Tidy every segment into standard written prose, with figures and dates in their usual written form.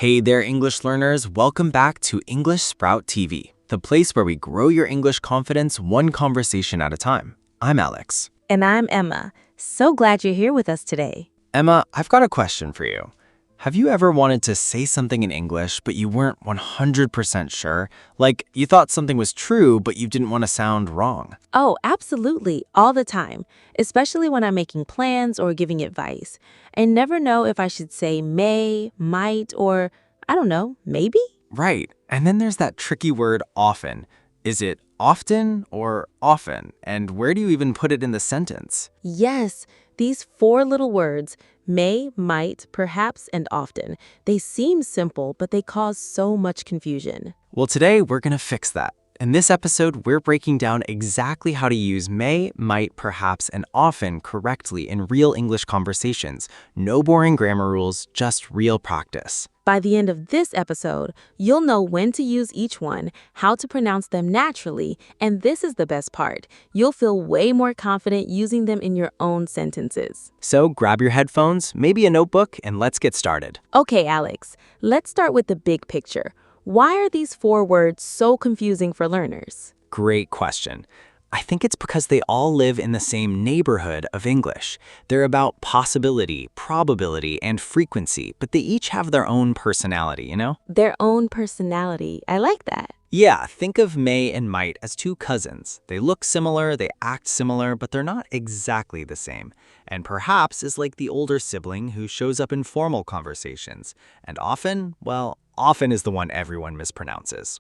Hey there, English learners. Welcome back to English Sprout TV, the place where we grow your English confidence one conversation at a time. I'm Alex. And I'm Emma. So glad you're here with us today. Emma, I've got a question for you. Have you ever wanted to say something in English, but you weren't 100% sure? Like, you thought something was true, but you didn't want to sound wrong. Oh, absolutely, all the time, especially when I'm making plans or giving advice. I never know if I should say may, might, or, I don't know, maybe? Right. And then there's that tricky word often. Is it often or often? And where do you even put it in the sentence? Yes, these four little words, may, might, perhaps, and often. They seem simple, but they cause so much confusion. Well, today we're going to fix that. In this episode, we're breaking down exactly how to use may, might, perhaps, and often correctly in real English conversations. No boring grammar rules, just real practice. By the end of this episode, you'll know when to use each one, how to pronounce them naturally, and this is the best part. You'll feel way more confident using them in your own sentences. So grab your headphones, maybe a notebook, and let's get started. Okay, Alex, let's start with the big picture. Why are these four words so confusing for learners? Great question. I think it's because they all live in the same neighborhood of English. They're about possibility, probability, and frequency, but they each have their own personality, you know? Their own personality. I like that. Yeah, think of may and might as two cousins. They look similar, they act similar, but they're not exactly the same. And perhaps is like the older sibling who shows up in formal conversations. And often, well, often is the one everyone mispronounces.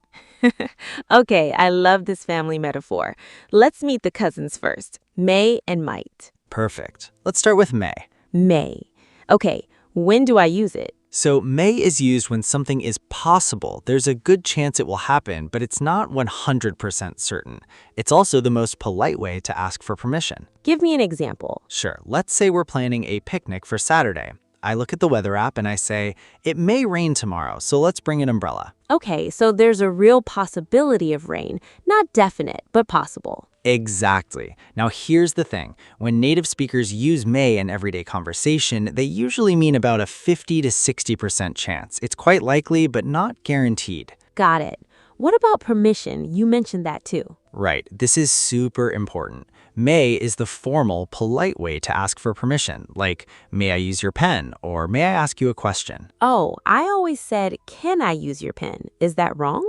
Okay, I love this family metaphor. Let's meet the cousins first. May and might. Perfect. Let's start with may. May. Okay, when do I use it? So may is used when something is possible. There's a good chance it will happen, but it's not 100% certain. It's also the most polite way to ask for permission. Give me an example. Sure, let's say we're planning a picnic for Saturday. I look at the weather app and I say, it may rain tomorrow, so let's bring an umbrella. Okay, so there's a real possibility of rain. Not definite, but possible. Exactly. Now here's the thing. When native speakers use may in everyday conversation, they usually mean about a 50 to 60% chance. It's quite likely, but not guaranteed. Got it. What about permission? You mentioned that too. Right. This is super important. May is the formal, polite way to ask for permission, like, may I use your pen, or may I ask you a question? Oh, I always said, can I use your pen? Is that wrong?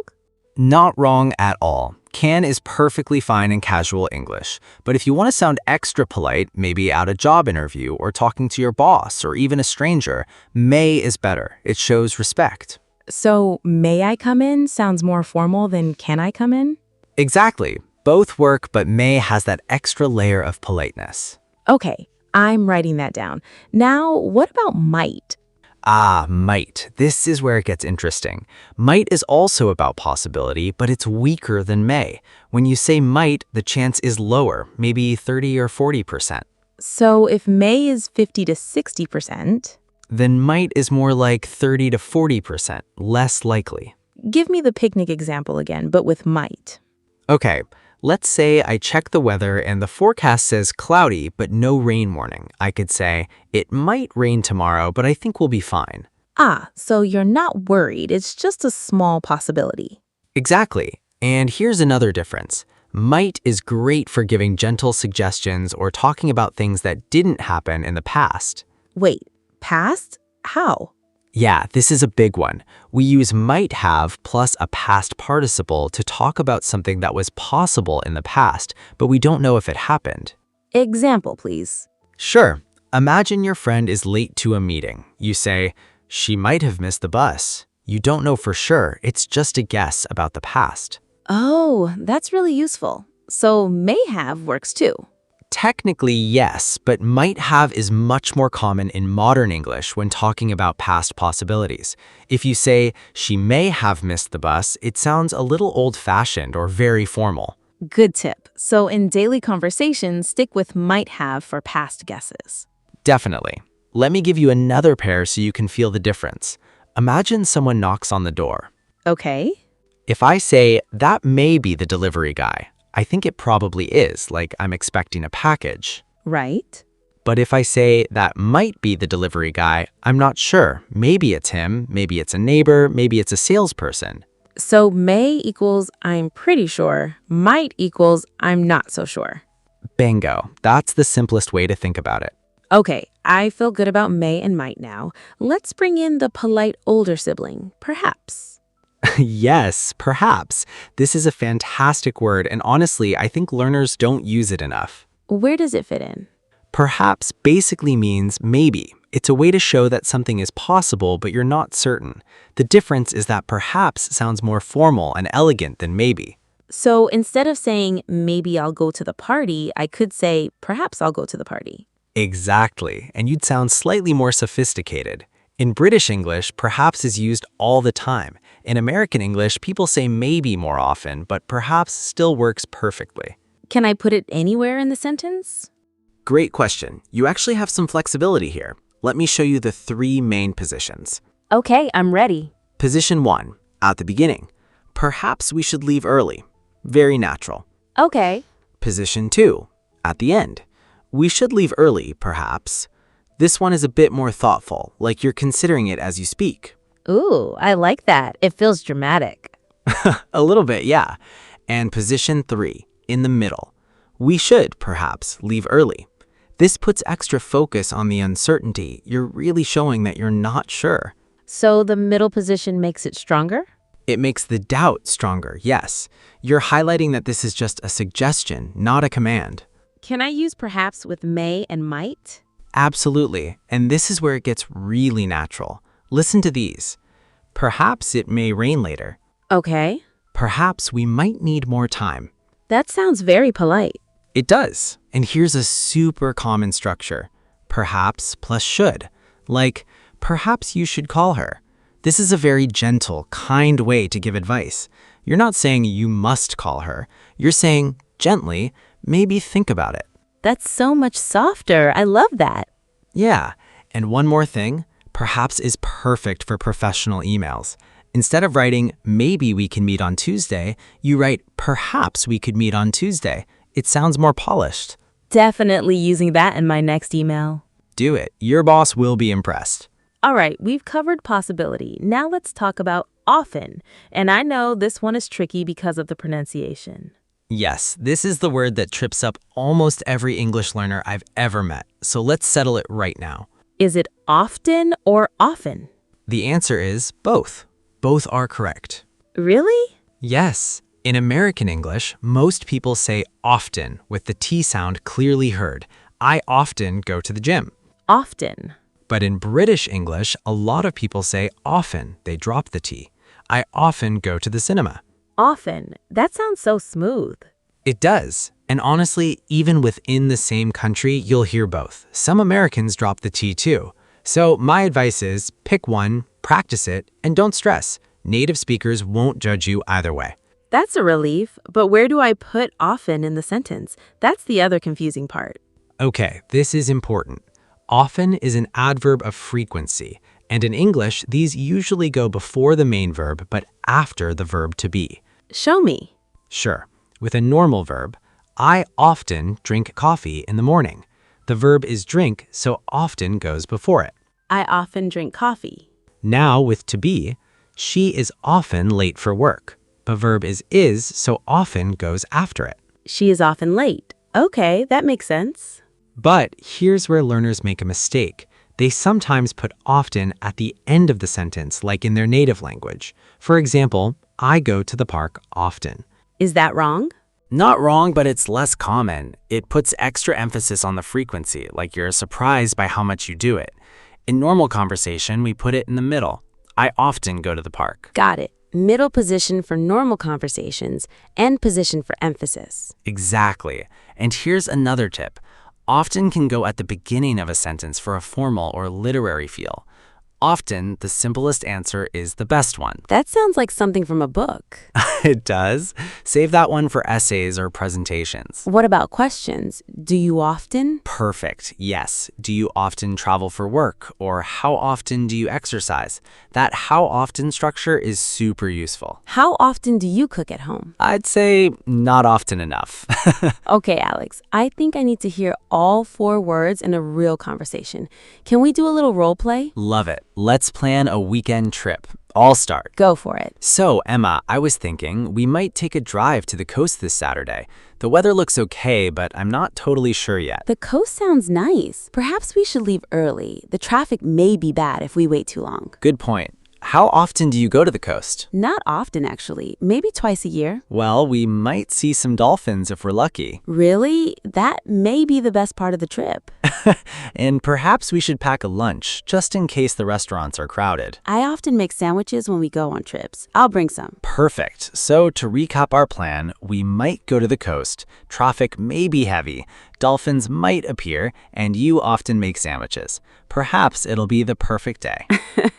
Not wrong at all. Can is perfectly fine in casual English. But if you want to sound extra polite, maybe at a job interview or talking to your boss or even a stranger, may is better. It shows respect. So, may I come in sounds more formal than can I come in? Exactly. Both work, but may has that extra layer of politeness. Okay, I'm writing that down. Now, what about might? Ah, might. This is where it gets interesting. Might is also about possibility, but it's weaker than may. When you say might, the chance is lower, maybe 30 or 40%. So, if may is 50 to 60%, Then might is more like 30 to 40%, less likely. give me the picnic example again, but with might. Okay, let's say I check the weather and the forecast says cloudy, but no rain warning. I could say, it might rain tomorrow, but I think we'll be fine. Ah, so you're not worried. It's just a small possibility. Exactly. And here's another difference. Might is great for giving gentle suggestions or talking about things that didn't happen in the past. Wait, past? How? Yeah, this is a big one. We use might have plus a past participle to talk about something that was possible in the past, but we don't know if it happened. Example, please. Sure. Imagine your friend is late to a meeting. You say, she might have missed the bus. You don't know for sure. It's just a guess about the past. Oh, that's really useful. So, may have works too. Technically, yes, but might have is much more common in modern English when talking about past possibilities. If you say, she may have missed the bus, it sounds a little old-fashioned or very formal. Good tip. So, in daily conversations, stick with might have for past guesses. Definitely. Let me give you another pair so you can feel the difference. Imagine someone knocks on the door. Okay. If I say, that may be the delivery guy, I think it probably is, like I'm expecting a package. Right. But if I say that might be the delivery guy, I'm not sure. Maybe it's him, maybe it's a neighbor, maybe it's a salesperson. So may equals I'm pretty sure, might equals I'm not so sure. Bingo. That's the simplest way to think about it. Okay, I feel good about may and might now. Let's bring in the polite older sibling, perhaps. Yes, perhaps. This is a fantastic word, and honestly, I think learners don't use it enough. Where does it fit in? Perhaps basically means maybe. It's a way to show that something is possible, but you're not certain. The difference is that perhaps sounds more formal and elegant than maybe. So instead of saying maybe I'll go to the party, I could say perhaps I'll go to the party. Exactly, and you'd sound slightly more sophisticated. In British English, perhaps is used all the time. In American English, people say maybe more often, but perhaps still works perfectly. Can I put it anywhere in the sentence? Great question. You actually have some flexibility here. Let me show you the 3 main positions. Okay, I'm ready. Position 1, at the beginning. Perhaps we should leave early. Very natural. Okay. Position 2, at the end. We should leave early, perhaps. This one is a bit more thoughtful, like you're considering it as you speak. Ooh, I like that. It feels dramatic. A little bit, yeah. And position 3, in the middle. We should, perhaps, leave early. This puts extra focus on the uncertainty. You're really showing that you're not sure. So the middle position makes it stronger? It makes the doubt stronger, yes. You're highlighting that this is just a suggestion, not a command. Can I use perhaps with may and might? Absolutely, and this is where it gets really natural. Listen to these. Perhaps it may rain later. Okay. Perhaps we might need more time. That sounds very polite. It does, and here's a super common structure. Perhaps plus should. Like, perhaps you should call her. This is a very gentle, kind way to give advice. You're not saying you must call her. You're saying, gently, maybe think about it. That's so much softer. I love that. Yeah, and one more thing, perhaps is perfect for professional emails. Instead of writing, maybe we can meet on Tuesday, you write, perhaps we could meet on Tuesday. It sounds more polished. Definitely using that in my next email. Do it. Your boss will be impressed. All right, we've covered possibility. Now let's talk about often. And I know this one is tricky because of the pronunciation. Yes, this is the word that trips up almost every English learner I've ever met. So let's settle it right now. Is it often or often? The answer is both. Both are correct. Really? Yes. In American English, most people say often with the T sound clearly heard. I often go to the gym. Often. But in British English, a lot of people say often. They drop the T. I often go to the cinema. Often. That sounds so smooth. It does. And honestly, even within the same country, you'll hear both. Some Americans drop the T too. So my advice is pick one, practice it, and don't stress. Native speakers won't judge you either way. That's a relief, but where do I put often in the sentence? That's the other confusing part. Okay, this is important. Often is an adverb of frequency, and in English, these usually go before the main verb but after the verb to be. Show me. Sure. With a normal verb, I often drink coffee in the morning. The verb is drink, so often goes before it. I often drink coffee. Now with to be, she is often late for work. The verb is, so often goes after it. She is often late. Okay, that makes sense. But here's where learners make a mistake. They sometimes put often at the end of the sentence, like in their native language. For example, I go to the park often. Is that wrong? Not wrong, but it's less common. It puts extra emphasis on the frequency, like you're surprised by how much you do it. In normal conversation, we put it in the middle. I often go to the park. Got it. Middle position for normal conversations, end position for emphasis. Exactly. And here's another tip. Often can go at the beginning of a sentence for a formal or literary feel. Often, the simplest answer is the best one. That sounds like something from a book. It does. Save that one for essays or presentations. What about questions? Do you often? Perfect. Yes. Do you often travel for work? Or how often do you exercise? That how often structure is super useful. How often do you cook at home? I'd say not often enough. Okay, Alex, I think I need to hear all 4 words in a real conversation. Can we do a little role play? Love it. Let's plan a weekend trip. I'll start. Go for it. So, Emma, I was thinking we might take a drive to the coast this Saturday. The weather looks okay, but I'm not totally sure yet. The coast sounds nice. Perhaps we should leave early. The traffic may be bad if we wait too long. Good point. How often do you go to the coast? Not often, actually. Maybe twice a year. Well, we might see some dolphins if we're lucky. Really? That may be the best part of the trip. And perhaps we should pack a lunch, just in case the restaurants are crowded. I often make sandwiches when we go on trips. I'll bring some. Perfect. So to recap our plan, we might go to the coast, traffic may be heavy, dolphins might appear, and you often make sandwiches. Perhaps it'll be the perfect day.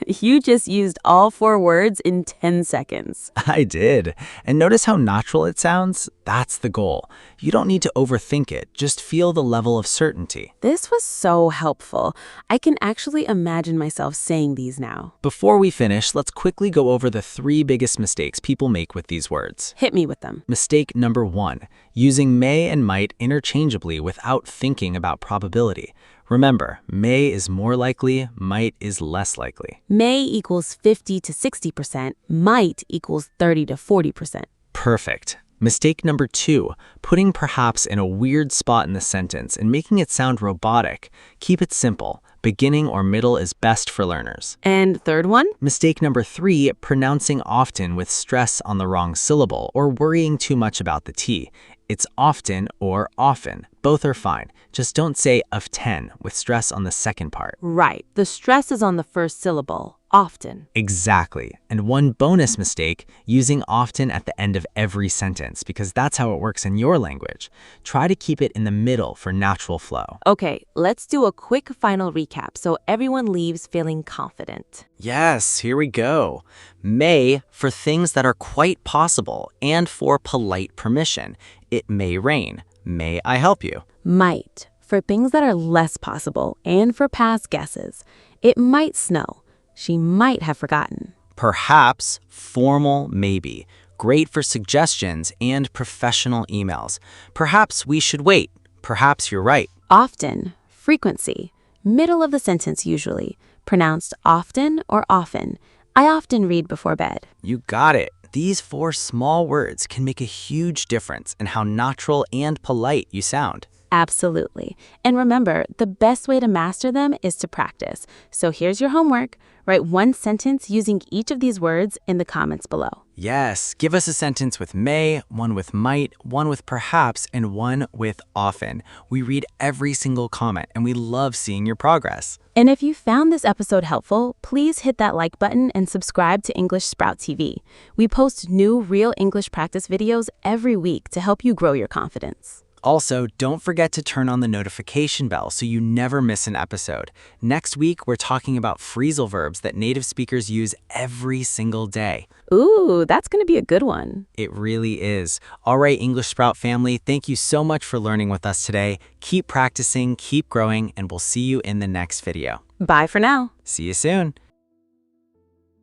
You just used all 4 words in 10 seconds. I did. And notice how natural it sounds? That's the goal. You don't need to overthink it, just feel the level of certainty. This was so helpful. I can actually imagine myself saying these now. Before we finish, let's quickly go over the 3 biggest mistakes people make with these words. Hit me with them. Mistake number 1, using may and might interchangeably without thinking about probability. Remember, may is more likely, might is less likely. May equals 50 to 60%. Might equals 30 to 40%. Perfect. Mistake number 2, putting perhaps in a weird spot in the sentence and making it sound robotic. Keep it simple. Beginning or middle is best for learners. And third one? Mistake number 3, pronouncing often with stress on the wrong syllable or worrying too much about the T. It's often or often. Both are fine. Just don't say of 10 with stress on the second part. Right. The stress is on the first syllable. Often. Exactly. And one bonus mistake, using often at the end of every sentence, because that's how it works in your language. Try to keep it in the middle for natural flow. Okay, let's do a quick final recap so everyone leaves feeling confident. Yes, here we go. May for things that are quite possible and for polite permission. It may rain. May I help you? Might for things that are less possible and for past guesses. It might snow. She might have forgotten. Perhaps, formal, maybe. Great for suggestions and professional emails. Perhaps we should wait. Perhaps you're right. Often, frequency. Middle of the sentence usually. Pronounced often or often. I often read before bed. You got it. These 4 small words can make a huge difference in how natural and polite you sound. Absolutely. And remember, the best way to master them is to practice. So here's your homework. Write 1 sentence using each of these words in the comments below. Yes, give us a sentence with may, one with might, one with perhaps, and one with often. We read every single comment and we love seeing your progress. And if you found this episode helpful, please hit that like button and subscribe to English Sprout TV. We post new real English practice videos every week to help you grow your confidence. Also, don't forget to turn on the notification bell so you never miss an episode. Next week, we're talking about phrasal verbs that native speakers use every single day. Ooh, that's going to be a good one. It really is. All right, English Sprout family, thank you so much for learning with us today. Keep practicing, keep growing, and we'll see you in the next video. Bye for now. See you soon.